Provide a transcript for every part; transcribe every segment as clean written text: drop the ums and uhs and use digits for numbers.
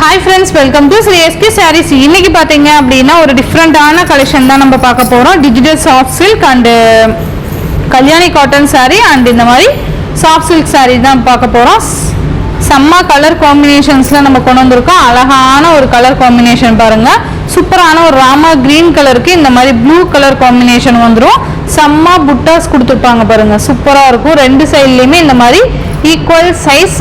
Hi friends, welcome to SK Sarees. இன்னைக்கு பாத்தீங்க அப்படினா ஒரு டிஃபரண்டான கலெக்ஷன் தான் நம்ம பார்க்க போறோம். Digital soft silk and Kalyani cotton saree and இந்த மாதிரி சாஃப்ட் சில்க் saree தான் பார்க்க போறோம். செம்ம கலர் காம்பினேஷன்ஸ்ல நம்ம கொண்டு வந்திருக்கோம். அழகான ஒரு கலர் காம்பினேஷன் பாருங்க. சூப்பரான ஒரு ராமா கிரீன் கலருக்கு இந்த மாதிரி ப்ளூ கலர் காம்பினேஷன் வந்துரும். செம்ம புட்டாஸ் கொடுத்திருப்பாங்க பாருங்க. சூப்பரா இருக்கும். ரெண்டு சைடுலயுமே இந்த மாதிரி ஈக்குவல் சைஸ்.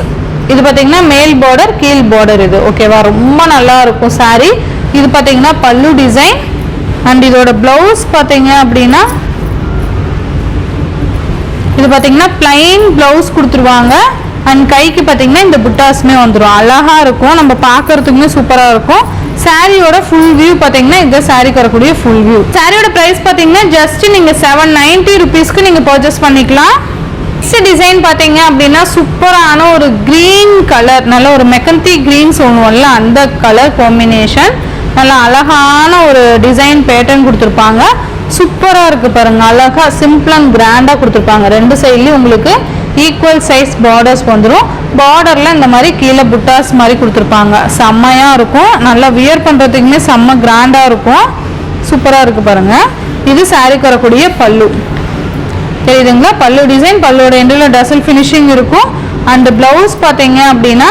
இது பாத்தீங்கன்னா மேல் border கீழ் border இது ஓகேவா ரொம்ப நல்லா இருக்கும் saree. இது பாத்தீங்கன்னா பல்லு டிசைன் and இதோட blouse பாத்தீங்க அப்படினா இது பாத்தீங்கன்னா plain blouse கொடுத்துருவாங்க and கைக்கு பாத்தீங்கன்னா இந்த புட்டாஸ்மே வந்துரும். அழகா இருக்கும். நம்ம பார்க்கிறதுக்குமே சூப்பரா இருக்கும். சாரியோட full view பாத்தீங்கன்னா இந்த saree வரக்கூடிய full view. சாரியோட price பாத்தீங்கன்னா just நீங்க 790 rupeesக்கு நீங்க purchase பண்ணிக்கலாம். டிசைன் பாத்தீங்க அப்படின்னா சூப்பரான ஒரு கிரீன் கலர், நல்ல ஒரு மெக்கந்தி கிரீன் சொல்லுவோம்ல அந்த கலர் காம்பினேஷன். நல்ல அழகான ஒரு டிசைன் பேட்டர்ன் கொடுத்துருப்பாங்க. சூப்பரா இருக்கு பாருங்க. அழகா சிம்பிள் அண்ட் கிராண்டா கொடுத்துருப்பாங்க. ரெண்டு சைட்லயும் உங்களுக்கு ஈக்குவல் சைஸ் பார்டர்ஸ் வந்துடும். பார்டர்ல இந்த மாதிரி கீழே புட்டாஸ் மாதிரி கொடுத்துருப்பாங்க. செம்மையா இருக்கும். நல்லா வியர் பண்றதுக்குமே செம்ம கிராண்டா இருக்கும். சூப்பரா இருக்கு பாருங்க. இது சாரிக்கு வரக்கூடிய பல்லு தெரியுதுங்களா? பல்லு டிசைன், பல்லோட எண்டில் டசல் ஃபினிஷிங் இருக்கும். அண்ட் பிளவுஸ் பார்த்தீங்க அப்படின்னா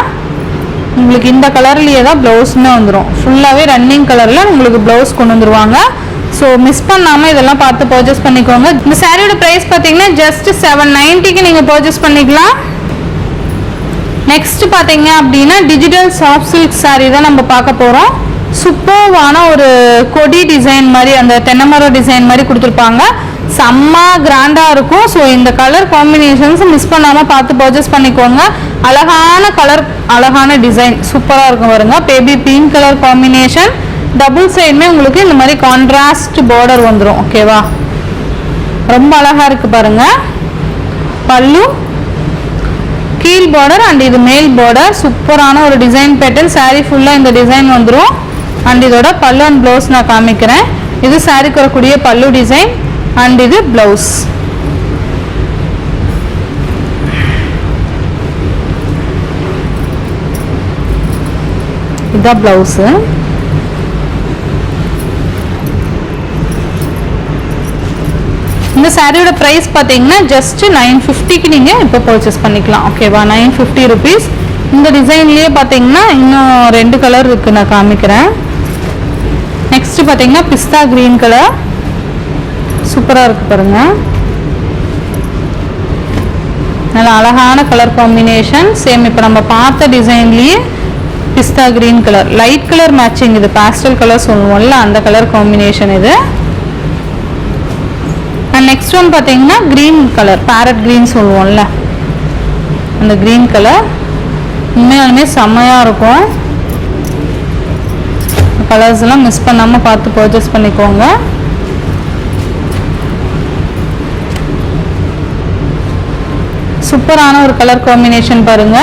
உங்களுக்கு இந்த கலர்லேயே தான் பிளவுஸ்மே வந்துடும். ஃபுல்லாகவே ரன்னிங் கலரில் உங்களுக்கு பிளவுஸ் கொண்டு வந்துருவாங்க. ஸோ மிஸ் பண்ணாமல் இதெல்லாம் பார்த்து பர்ச்சேஸ் பண்ணிக்கோங்க. இந்த சாரியோட ப்ரைஸ் பார்த்தீங்கன்னா ஜஸ்ட் 790க்கு நீங்கள் பர்ச்சேஸ் பண்ணிக்கலாம். நெக்ஸ்ட் பார்த்தீங்க அப்படின்னா டிஜிட்டல் சாஃப்ட் சில்க் சாரீ தான் நம்ம பார்க்க போகிறோம். சூப்பர்வான ஒரு கொடி டிசைன் மாதிரி, அந்த தென்னைமரம் டிசைன் மாதிரி கொடுத்துருப்பாங்க. செம்ம கிராண்டா இருக்கும். ஸோ இந்த கலர் காம்பினேஷன்ஸ் மிஸ் பண்ணாமல் பார்த்து பர்ச்சேஸ் பண்ணிக்கோங்க. அழகான கலர், அழகான டிசைன் சூப்பராக இருக்கும் பாருங்க. Baby pink colour combination. Double சைடுமே உங்களுக்கு இந்த மாதிரி கான்ட்ராஸ்ட் பார்டர் வந்துடும். ஓகேவா, ரொம்ப அழகா இருக்கு பாருங்க. பல்லு கீழ் பார்டர் அண்ட் இது மேல் பார்டர். சூப்பரான ஒரு டிசைன் பேட்டர்ன். சாரீ ஃபுல்லாக இந்த டிசைன் வந்துடும். அண்ட் இதோட பல்லு அண்ட் ப்ளவுஸ் நான் காமிக்கிறேன். இது சாரீக்கு வரக்கூடிய பல்லு டிசைன் and இது blouse. இத blouse. இந்த சாரியோட பிரைஸ் பாத்தீங்கன்னா just 950க்கு நீங்க இப்ப பர்ச்சேஸ் பண்ணிக்கலாம். ஓகேவா, 950 rupees. இந்த டிசைன்லயே பாத்தீங்கன்னா இன்னும் ரெண்டு கலர் இருக்கு, நான் காமிக்கிறேன். நெக்ஸ்ட் பாத்தீங்கன்னா பிஸ்தா கிரீன் கலர். சூப்பரா இருக்கு பாருங்க. நல்ல அழகான கலர் காம்பினேஷன். சேம் இப்ப நம்ம பார்த்த டிசைன்லயே pista green colour, light colour matching. இது பாஸ்டல் கலர் சொல்லுவோம்ல அந்த கலர் காம்பினேஷன் இது. அண்ட் நெக்ஸ்ட் ஒன் பாத்தீங்கன்னா கிரீன் கலர், பேரட் கிரீன் சொல்லுவோம்ல அந்த கிரீன் கலர். உண்மையாலுமே செம்மையா இருக்கும். கலர்ஸ் எல்லாம் மிஸ் பண்ணாம பார்த்து பர்ச்சேஸ் பண்ணிக்கோங்க. சூப்பரான ஒரு கலர் காம்பினேஷன் பாருங்க.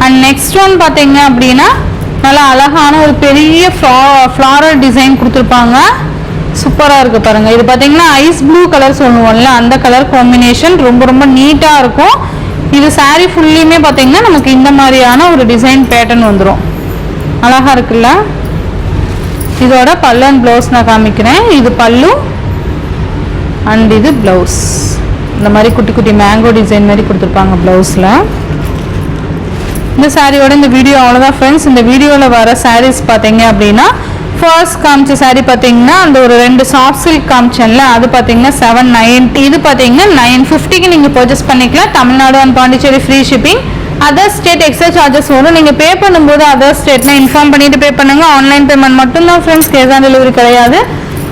அண்ட் நெக்ஸ்ட் ஒன் பாத்தீங்க அப்படின்னா நல்ல அழகான ஒரு பெரிய ஃப்ளாரல் டிசைன் கொடுத்துருப்பாங்க. சூப்பரா இருக்கு பாருங்க. இது பாத்தீங்கன்னா ஐஸ் ப்ளூ கலர் சொல்லுவோம்ல அந்த கலர் காம்பினேஷன். ரொம்ப ரொம்ப நீட்டா இருக்கும். இது சாரி ஃபுல்லியுமே பாத்தீங்கன்னா நமக்கு இந்த மாதிரியான ஒரு டிசைன் பேட்டர்ன் வந்துடும். அழகா இருக்குல்ல? இதோட பல்லு அண்ட் பிளவுஸ் நான் காமிக்கிறேன். இது பல்லு அண்ட் இது பிளவுஸ். இந்த மாதிரி குட்டி குட்டி மேங்கோ டிசைன் மாதிரி கொடுத்துருப்பாங்க பிளவுஸ்ல. இந்த சாரியோட இந்த வீடியோ அவ்வளோதான் ஃப்ரெண்ட்ஸ். இந்த வீடியோவில் வர சாரீஸ் பார்த்தீங்க அப்படின்னா ஃபர்ஸ்ட் காமிச்ச சாரீ பார்த்தீங்கன்னா அந்த ஒரு ரெண்டு சாஃப்ட் சில்க் காமிச்சேன்ல அது பார்த்தீங்கன்னா 790. இது பார்த்தீங்கன்னா 950க்கு நீங்கள் பர்ச்சேஸ் பண்ணிக்கலாம். Tamil Nadu and Pondicherry free shipping. Other state extra charges வரும். நீங்கள் பே பண்ணும்போது அதர் ஸ்டேட்னா இன்ஃபார்ம் பண்ணிட்டு பே பண்ணுங்க. ஆன்லைன் பேமெண்ட் மட்டும்தான் ஃப்ரெண்ட்ஸ், கேஷ் ஆன் டெலிவரி கிடையாது.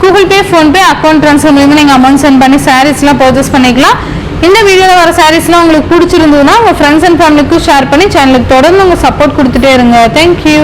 Google Pay, PhonePe, account transfer மூலமா நீங்கள் அமௌண்ட் சென்ட் பண்ணி சாரீஸ்லாம் பர்ச்சேஸ் பண்ணிக்கலாம். இந்த வீடியோவில் வர சாரீஸ்லாம் உங்களுக்கு பிடிச்சிருந்ததுன்னா உங்கள் ஃப்ரெண்ட்ஸ் அண்ட் ஃபேமிலிக்கும் ஷேர் பண்ணி சேனலுக்கு தொடர்ந்து உங்கள் சப்போர்ட் கொடுத்துட்டே இருங்க. தேங்க்யூ.